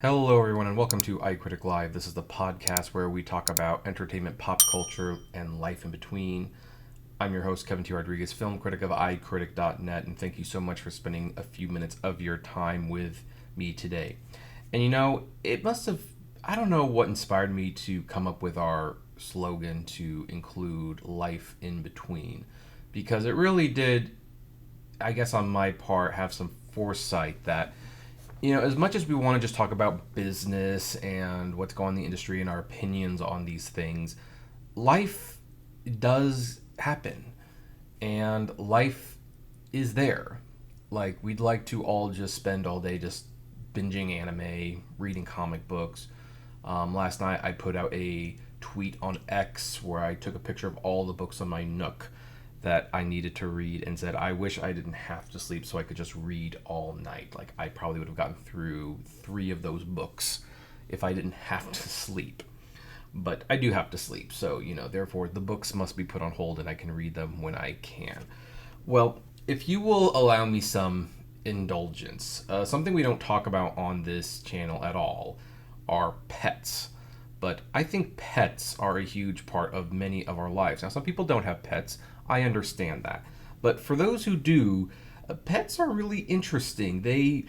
Hello, everyone, and welcome to iCritic Live. This is the podcast where we talk about entertainment, pop culture, and life in between. I'm your host, Kevin T. Rodriguez, film critic of iCritic.net, and thank you so much for spending a few minutes of your time with me today. And it must have, I don't know what inspired me to come up with our slogan to include life in between, because it really did, I guess on my part, have some foresight that as much as we want to just talk about business and what's going on in the industry and our opinions on these things, life does happen and life is there. Like, we'd like to all just spend all day just binging anime, reading comic books. Last night I put out a tweet on X where I took a picture of all the books on my Nook that I needed to read and said, I wish I didn't have to sleep so I could just read all night. Like, I probably would have gotten through 3 of those books if I didn't have to sleep. But I do have to sleep, so, therefore the books must be put on hold and I can read them when I can. Well, if you will allow me some indulgence, something we don't talk about on this channel at all are pets. But I think pets are a huge part of many of our lives. Now, some people don't have pets. I understand that. But for those who do, pets are really interesting. They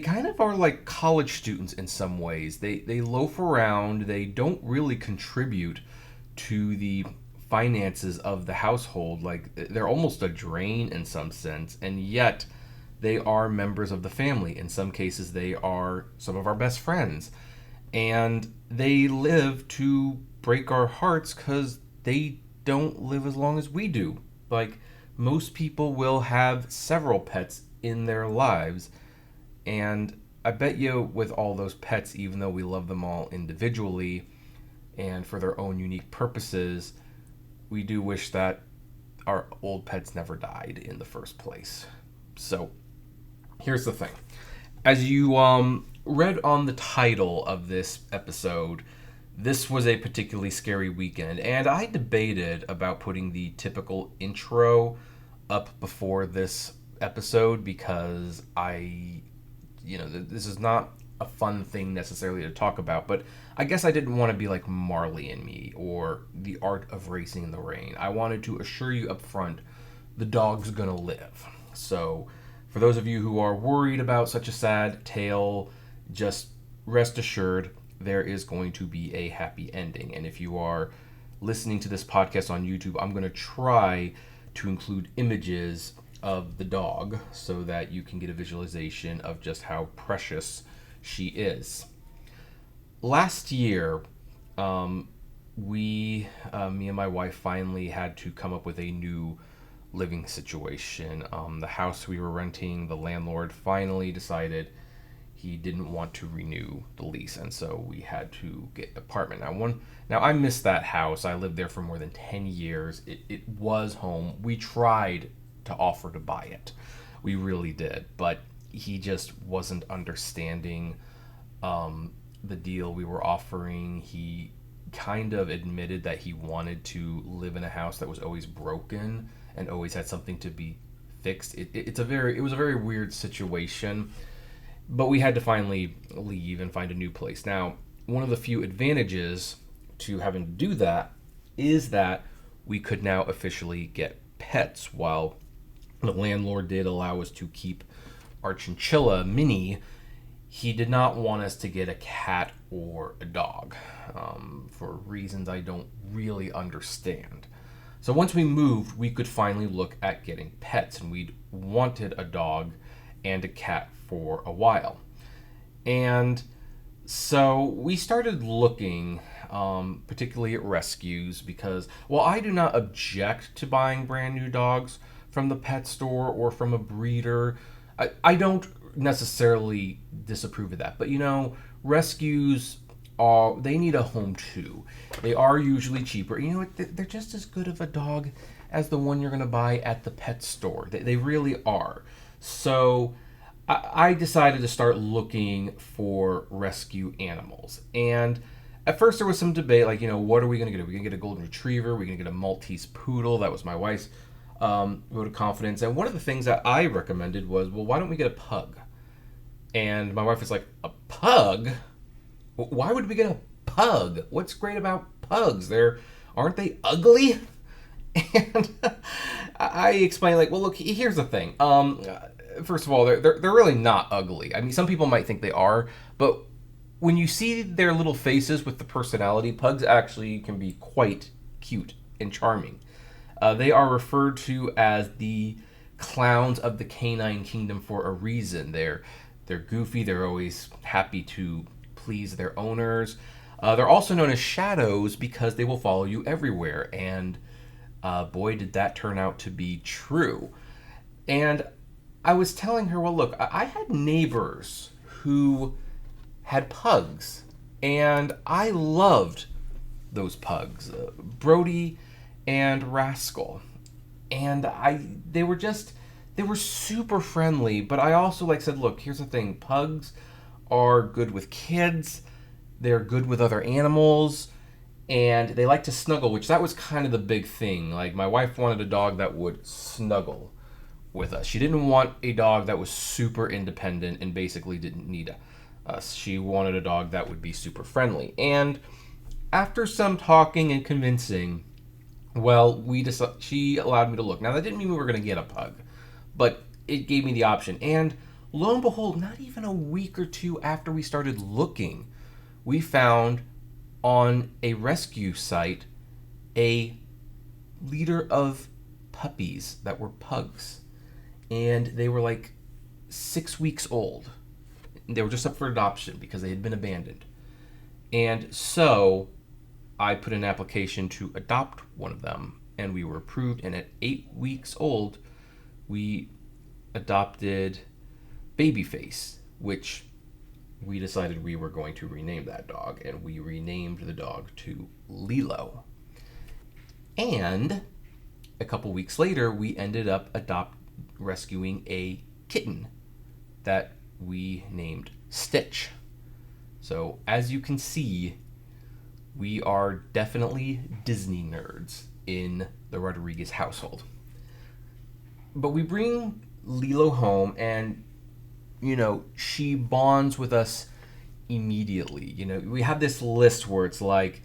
kind of are like college students in some ways. They loaf around. They don't really contribute to the finances of the household. Like, they're almost a drain in some sense, and yet they are members of the family. In some cases, they are some of our best friends. And they live to break our hearts because they don't live as long as we do. Like, most people will have several pets in their lives, and I bet you with all those pets, even though we love them all individually and for their own unique purposes, we do wish that our old pets never died in the first place. So here's the thing. As you read on the title of this episode, this was a particularly scary weekend, and I debated about putting the typical intro up before this episode because this is not a fun thing necessarily to talk about, but I guess I didn't want to be like Marley and Me or The Art of Racing in the Rain. I wanted to assure you up front, the dog's gonna live. So for those of you who are worried about such a sad tale, just rest assured, there is going to be a happy ending. And if you are listening to this podcast on YouTube, I'm going to try to include images of the dog so that you can get a visualization of just how precious she is. Last year, me and my wife finally had to come up with a new living situation. The house we were renting, the landlord finally decided he didn't want to renew the lease, and so we had to get an apartment. Now I missed that house. I lived there for more than 10 years. It was home. We tried to offer to buy it. We really did, but he just wasn't understanding the deal we were offering. He kind of admitted that he wanted to live in a house that was always broken and always had something to be fixed. It was a very weird situation. But we had to finally leave and find a new place. Now, one of the few advantages to having to do that is that we could now officially get pets. While the landlord did allow us to keep our chinchilla, Minnie, he did not want us to get a cat or a dog for reasons I don't really understand. So once we moved, we could finally look at getting pets, and we'd wanted a dog and a cat for a while. And so we started looking particularly at rescues because, while I do not object to buying brand new dogs from the pet store or from a breeder, I don't necessarily disapprove of that. But rescues they need a home too. They are usually cheaper. They're just as good of a dog as the one you're going to buy at the pet store. They really are. So I decided to start looking for rescue animals. And at first there was some debate, like, what are we going to get? Are we going to get a golden retriever? Are we going to get a Maltese poodle? That was my wife's vote of confidence. And one of the things that I recommended was, well, why don't we get a pug? And my wife was like, a pug? Why would we get a pug? What's great about pugs? Aren't they ugly? And I explained, like, well, look, here's the thing. First of all, they're really not ugly. I mean, some people might think they are, but when you see their little faces with the personality, pugs actually can be quite cute and charming. They are referred to as the clowns of the canine kingdom for a reason. They're goofy. They're always happy to please their owners. They're also known as shadows because they will follow you everywhere. And boy, did that turn out to be true. And I was telling her, well, look, I had neighbors who had pugs, and I loved those pugs, Brody and Rascal. And they were super friendly, but I also said, look, here's the thing. Pugs are good with kids. They're good with other animals, and they like to snuggle, which that was kind of the big thing. Like, my wife wanted a dog that would snuggle with us. She didn't want a dog that was super independent and basically didn't need us. She wanted a dog that would be super friendly. And after some talking and convincing, well, she allowed me to look. Now, that didn't mean we were going to get a pug, but it gave me the option. And lo and behold, not even a week or two after we started looking, we found on a rescue site a litter of puppies that were pugs. And they were 6 weeks old. They were just up for adoption because they had been abandoned. And so I put an application to adopt one of them, and we were approved. And at 8 weeks old, we adopted Babyface, which we decided we were going to rename that dog, and we renamed the dog to Lilo. And a couple weeks later, we ended up rescuing a kitten that we named Stitch. So as you can see, we are definitely Disney nerds in the Rodriguez household. But we bring Lilo home, and she bonds with us immediately. We have this list where it's like,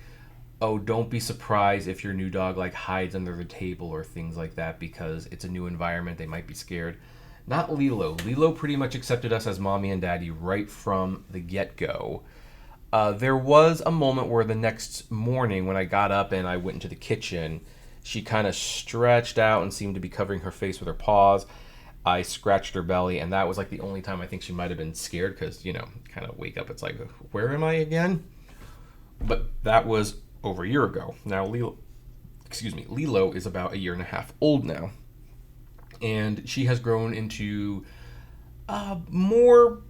oh, don't be surprised if your new dog hides under the table or things like that because it's a new environment. They might be scared. Not Lilo. Lilo pretty much accepted us as mommy and daddy right from the get-go. There was a moment where the next morning when I got up and I went into the kitchen, she kind of stretched out and seemed to be covering her face with her paws. I scratched her belly, and that was the only time I think she might have been scared because, kind of wake up. It's like, where am I again? But that was over a year ago. Now, Lilo is about a year and a half old now. And she has grown into a more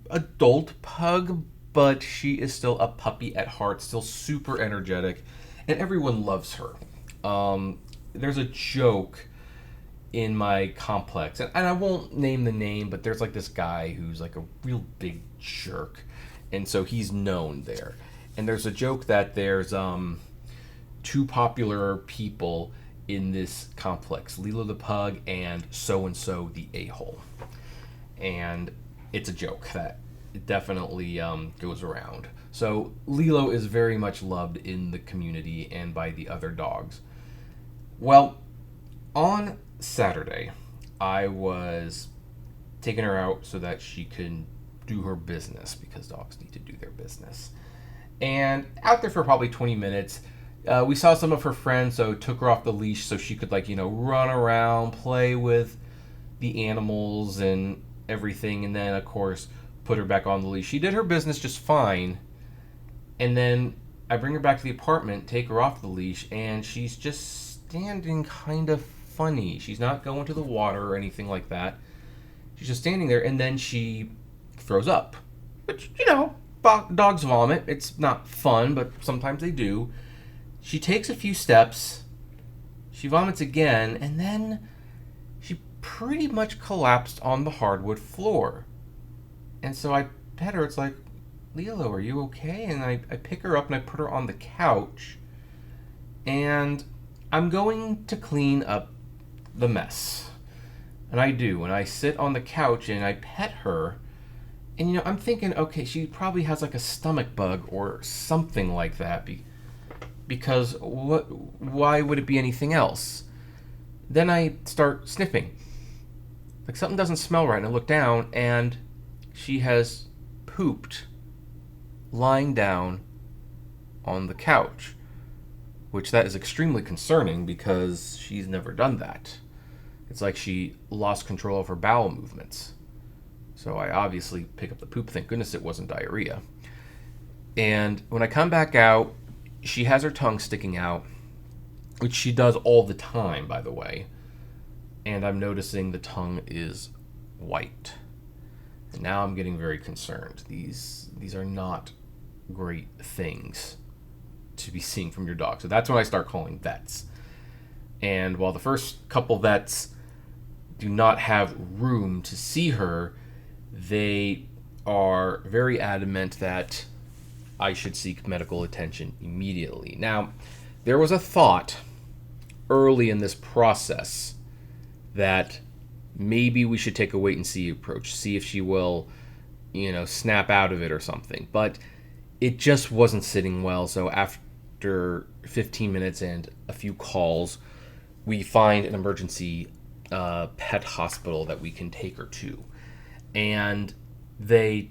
adult pug, but she is still a puppy at heart, still super energetic, and everyone loves her. There's a joke in my complex, and I won't name the name, but there's this guy who's a real big jerk, and so he's known there. And there's a joke that there's two popular people in this complex, Lilo the pug and so the a-hole. And it's a joke that definitely goes around. So Lilo is very much loved in the community and by the other dogs. Well, on Saturday, I was taking her out so that she can do her business because dogs need to do their business. And out there for probably 20 minutes, we saw some of her friends, so took her off the leash so she could run around, play with the animals and everything, and then of course put her back on the leash. She did her business just fine, and then I bring her back to the apartment, take her off the leash, and she's just standing kind of funny. She's not going to the water or anything like that. She's just standing there, and then she throws up, which dogs vomit. It's not fun, but sometimes they do. She takes a few steps, she vomits again, and then she pretty much collapsed on the hardwood floor. And so I pet her. It's like, Lilo, are you okay? And I pick her up and I put her on the couch, and I'm going to clean up the mess. And I do. And I sit on the couch and I pet her, And I'm thinking, okay, she probably has like a stomach bug or something like that, because why would it be anything else? Then I start sniffing. Like something doesn't smell right, and I look down, and she has pooped lying down on the couch, which that is extremely concerning because she's never done that. It's like she lost control of her bowel movements. So I obviously pick up the poop. Thank goodness it wasn't diarrhea. And when I come back out, she has her tongue sticking out, which she does all the time, by the way. And I'm noticing the tongue is white. And now I'm getting very concerned. These are not great things to be seeing from your dog. So that's when I start calling vets. And while the first couple vets do not have room to see her, they are very adamant that I should seek medical attention immediately. Now, there was a thought early in this process that maybe we should take a wait and see approach, see if she will, snap out of it or something. But it just wasn't sitting well. So after 15 minutes and a few calls, we find an emergency pet hospital that we can take her to. And they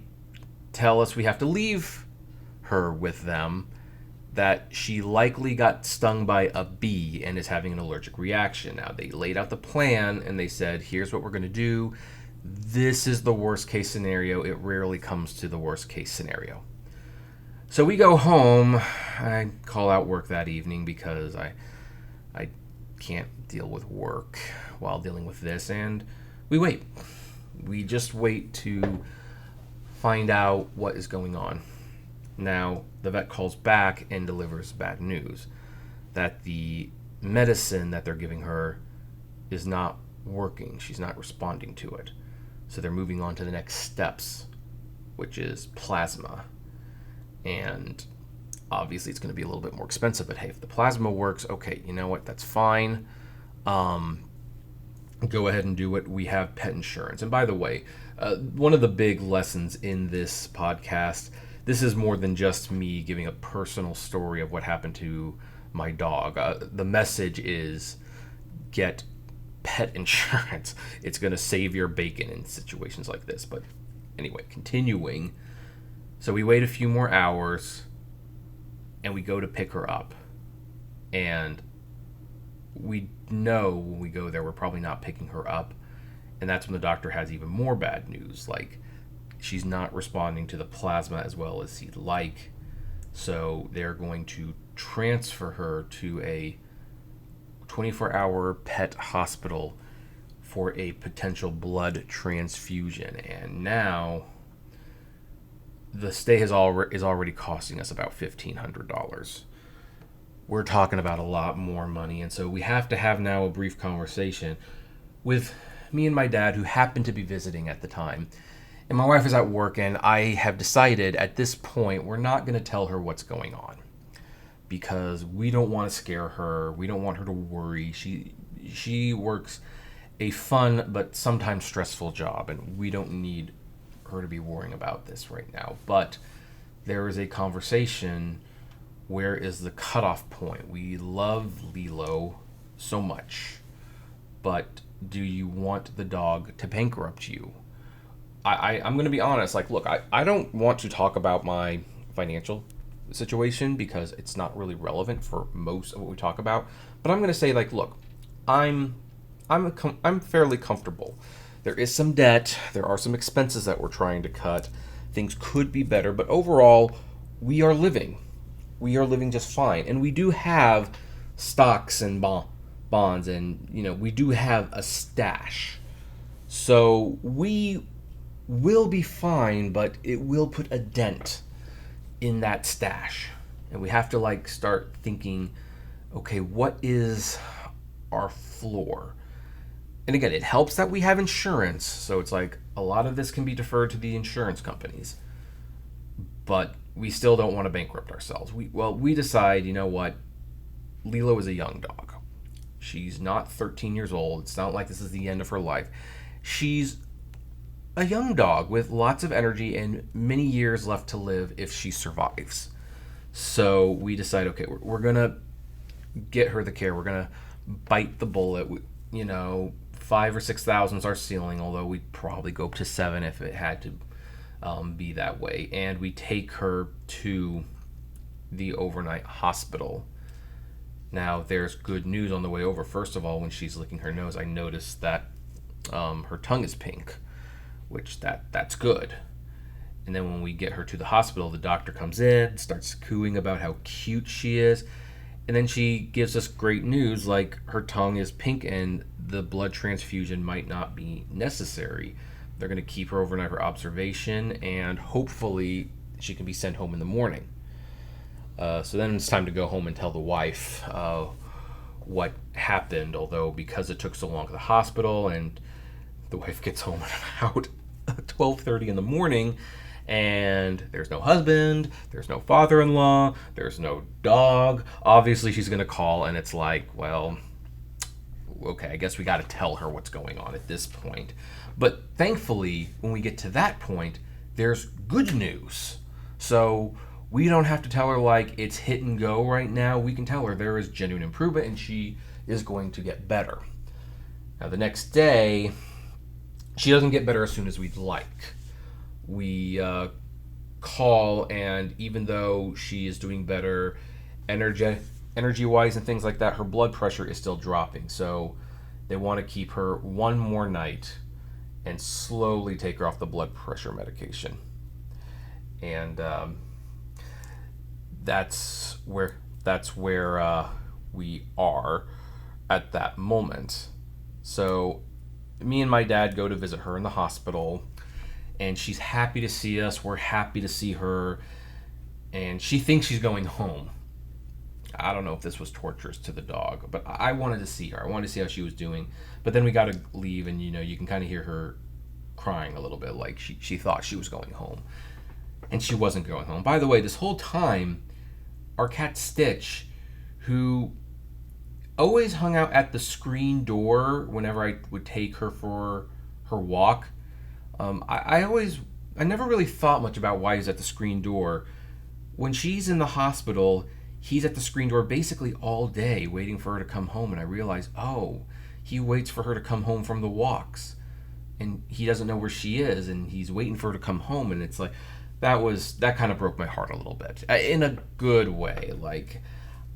tell us we have to leave her with them, that she likely got stung by a bee and is having an allergic reaction. Now, they laid out the plan and they said, here's what we're going to do. This is the worst case scenario. It rarely comes to the worst case scenario. So we go home. I call out work that evening because I can't deal with work while dealing with this, and we wait. We just wait to find out what is going on. Now, the vet calls back and delivers bad news that the medicine that they're giving her is not working. She's not responding to it. So they're moving on to the next steps, which is plasma. And obviously it's going to be a little bit more expensive, but hey, if the plasma works, okay, you know what, that's fine. Go ahead and do it. We have pet insurance. And by the way, one of the big lessons in this podcast, this is more than just me giving a personal story of what happened to my dog. The message is get pet insurance. It's going to save your bacon in situations like this. But anyway, continuing. So we wait a few more hours and we go to pick her up. And we know when we go there, we're probably not picking her up. And that's when the doctor has even more bad news. Like, she's not responding to the plasma as well as he'd like. So they're going to transfer her to a 24-hour pet hospital for a potential blood transfusion. And now the stay is already costing us about $1,500. We're talking about a lot more money. And so we have to have now a brief conversation with me and my dad, who happened to be visiting at the time. And my wife is at work, and I have decided at this point we're not going to tell her what's going on because we don't want to scare her. We don't want her to worry. She works a fun but sometimes stressful job, and we don't need her to be worrying about this right now. But there is a conversation. Where is the cutoff point? We love Lilo so much, but do you want the dog to bankrupt you? I'm going to be honest. Like, look, I don't want to talk about my financial situation because it's not really relevant for most of what we talk about. But I'm going to say, like, look, I'm fairly comfortable. There is some debt. There are some expenses that we're trying to cut. Things could be better, but overall, we are living. We are living just fine. And we do have stocks and bonds, and, we do have a stash. So we will be fine, but it will put a dent in that stash. And we have to, start thinking, okay, what is our floor? And again, it helps that we have insurance. So it's like a lot of this can be deferred to the insurance companies. But we still don't want to bankrupt ourselves. We decide, you know what? Lilo is a young dog. She's not 13 years old. It's not like this is the end of her life. She's a young dog with lots of energy and many years left to live if she survives. So we decide, okay, we're going to get her the care. We're going to bite the bullet. You know, 5,000 or 6,000 is our ceiling, although we'd probably go up to 7 if it had to be that way. And we take her to the overnight hospital. Now, there's good news on the way over. First of all, when she's licking her nose, I noticed that her tongue is pink, which that's good. And then when we get her to the hospital, the doctor comes in, starts cooing about how cute she is, and then she gives us great news, like her tongue is pink and the blood transfusion might not be necessary. They're going to keep her overnight for observation, and hopefully she can be sent home in the morning. So then it's time to go home and tell the wife what happened, although because it took so long at the hospital, and the wife gets home at about 12:30 in the morning, and there's no husband, there's no father-in-law, there's no dog. Obviously, she's going to call, and it's like, well, okay, I guess we got to tell her what's going on at this point. But thankfully, when we get to that point, there's good news. So we don't have to tell her, like, it's hit and go right now. We can tell her there is genuine improvement, and she is going to get better. Now, the next day, she doesn't get better as soon as we'd like. We call, and even though she is doing better energy-wise and things like that, her blood pressure is still dropping. So they want to keep her one more night and slowly take her off the blood pressure medication. And that's where we are at that moment. So me and my dad go to visit her in the hospital, and she's happy to see us. We're happy to see her, and she thinks she's going home. I don't know if this was torturous to the dog, but I wanted to see her. I wanted to see how she was doing. But then we got to leave, and you can kind of hear her crying a little bit, like she thought she was going home, and she wasn't going home. By the way, this whole time, our cat Stitch, who always hung out at the screen door whenever I would take her for her walk. I never really thought much about why he's at the screen door. When she's in the hospital, he's at the screen door basically all day waiting for her to come home, and I realized, oh, he waits for her to come home from the walks, and he doesn't know where she is, and he's waiting for her to come home, and it's like, that kind of broke my heart a little bit, in a good way. Like,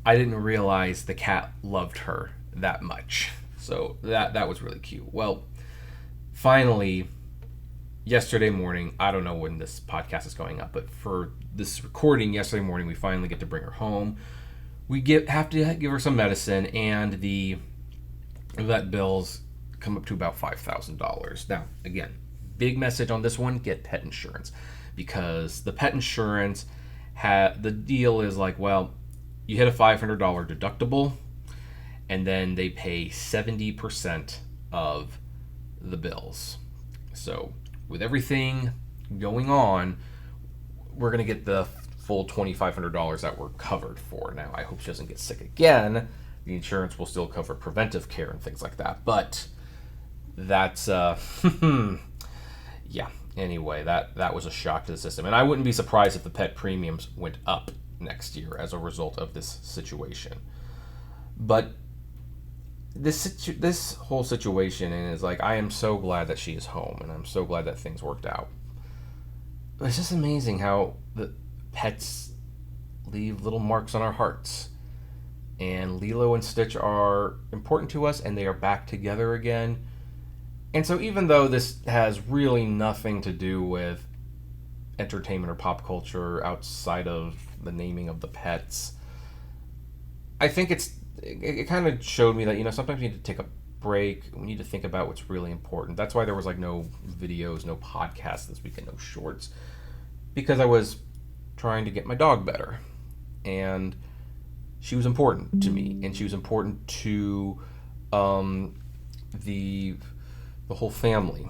I didn't realize the cat loved her that much, so that was really cute. Well, finally, yesterday morning, I don't know when this podcast is going up, but for this recording, yesterday morning, we finally get to bring her home. We have to give her some medicine, and the vet bills come up to about $5,000. Now, again, big message on this one, get pet insurance, because the pet insurance, the deal is like, well, you hit a $500 deductible, and then they pay 70% of the bills. So with everything going on, we're going to get the full $2,500 that we're covered for. Now, I hope she doesn't get sick again. The insurance will still cover preventive care and things like that. But that's, yeah. Anyway, that was a shock to the system. And I wouldn't be surprised if the pet premiums went up next year as a result of this situation. But this whole situation is like, I am so glad that she is home, and I'm so glad that things worked out. But it's just amazing how the pets leave little marks on our hearts. And Lilo and Stitch are important to us, and they are back together again. And so even though this has really nothing to do with entertainment or pop culture outside of the naming of the pets, I think it kind of showed me that, sometimes we need to take a break. We need to think about what's really important. That's why there was no videos, no podcasts this weekend, no shorts, because I was trying to get my dog better. And she was important to me, and she was important to the whole family.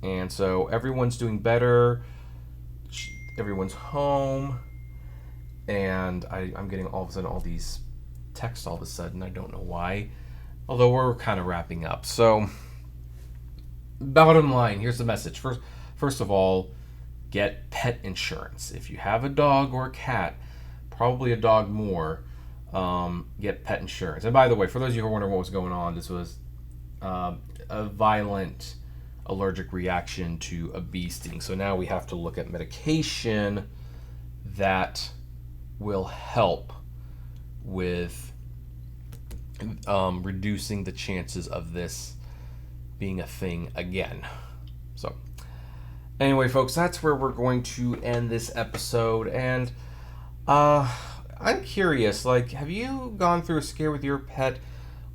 And so everyone's doing better. Everyone's home. And I'm getting all of a sudden all these texts all of a sudden. I don't know why. Although we're kind of wrapping up. So, bottom line, here's the message. First of all, get pet insurance. If you have a dog or a cat, probably a dog more, get pet insurance. And by the way, for those of you who are wondering what was going on, this was a violent allergic reaction to a bee sting. So now we have to look at medication that will help with reducing the chances of this being a thing again. So anyway, folks, that's where we're going to end this episode. And I'm curious, like, have you gone through a scare with your pet?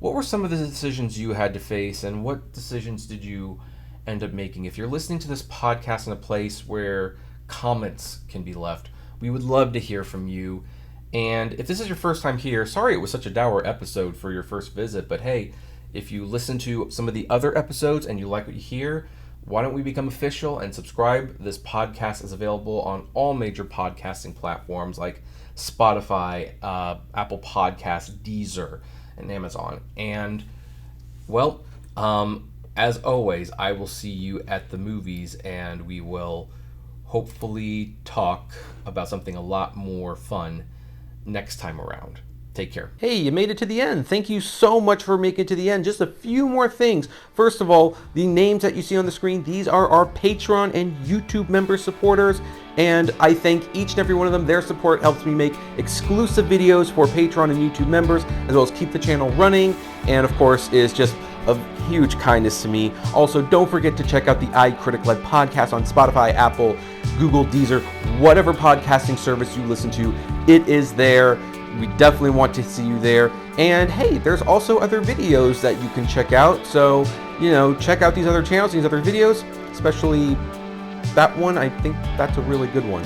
What were some of the decisions you had to face, and what decisions did you end up making? If you're listening to this podcast in a place where comments can be left, we would love to hear from you. And if this is your first time here, sorry it was such a dour episode for your first visit, but hey, if you listen to some of the other episodes and you like what you hear, why don't we become official and subscribe? This podcast is available on all major podcasting platforms like Spotify, Apple Podcasts, Deezer, and Amazon. And, well, as always, I will see you at the movies, and we will hopefully talk about something a lot more fun next time around. Take care. Hey, you made it to the end. Thank you so much for making it to the end. Just a few more things. First of all, the names that you see on the screen, these are our Patreon and YouTube member supporters. And I thank each and every one of them. Their support helps me make exclusive videos for Patreon and YouTube members, as well as keep the channel running. And of course, is just of huge kindness to me. Also, don't forget to check out the iCritic-led podcast on Spotify, Apple, Google, Deezer, whatever podcasting service you listen to. It is there. We definitely want to see you there. And hey, there's also other videos that you can check out. So, check out these other channels, these other videos, especially that one. I think that's a really good one.